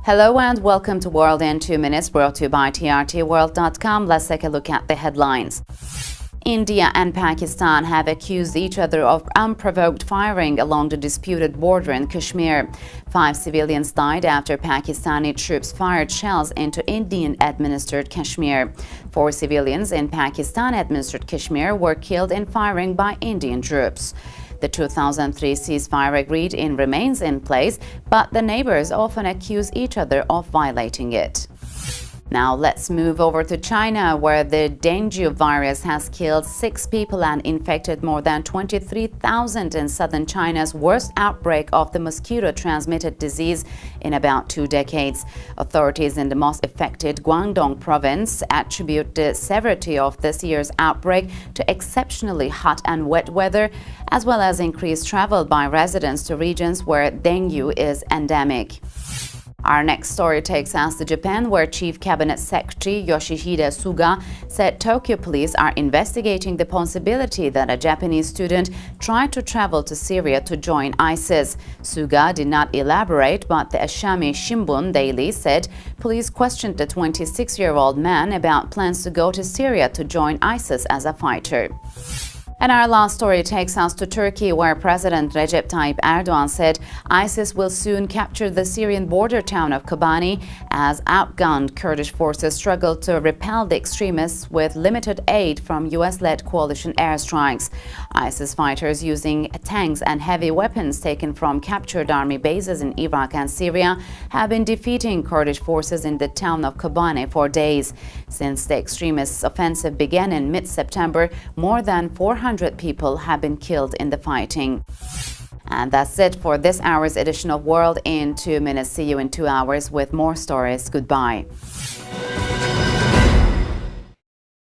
Hello and welcome to World in 2 Minutes, brought to you by trtworld.com. Let's take a look at the headlines. India and Pakistan have accused each other of unprovoked firing along the disputed border in Kashmir. 5 civilians died after Pakistani troops fired shells into Indian-administered Kashmir. 4 civilians in Pakistan-administered Kashmir were killed in firing by Indian troops. The 2003 ceasefire agreed remains in place, but the neighbors often accuse each other of violating it. Now let's move over to China, where the dengue virus has killed 6 people and infected more than 23,000 in southern China's worst outbreak of the mosquito-transmitted disease in about 2 decades. Authorities in the most affected Guangdong province attribute the severity of this year's outbreak to exceptionally hot and wet weather, as well as increased travel by residents to regions where dengue is endemic. Our next story takes us to Japan, where Chief Cabinet Secretary Yoshihide Suga said Tokyo police are investigating the possibility that a Japanese student tried to travel to Syria to join ISIS. Suga did not elaborate, but the Ashami Shimbun Daily said police questioned the 26-year-old man about plans to go to Syria to join ISIS as a fighter. And our last story takes us to Turkey, where President Recep Tayyip Erdogan said ISIS will soon capture the Syrian border town of Kobani as outgunned Kurdish forces struggle to repel the extremists with limited aid from US-led coalition airstrikes. ISIS fighters using tanks and heavy weapons taken from captured army bases in Iraq and Syria have been defeating Kurdish forces in the town of Kobani for days. Since the extremists' offensive began in mid-September, more than 400 people have been killed in the fighting. And that's it for this hour's edition of World in 2 Minutes. See you in 2 hours with more stories. Goodbye.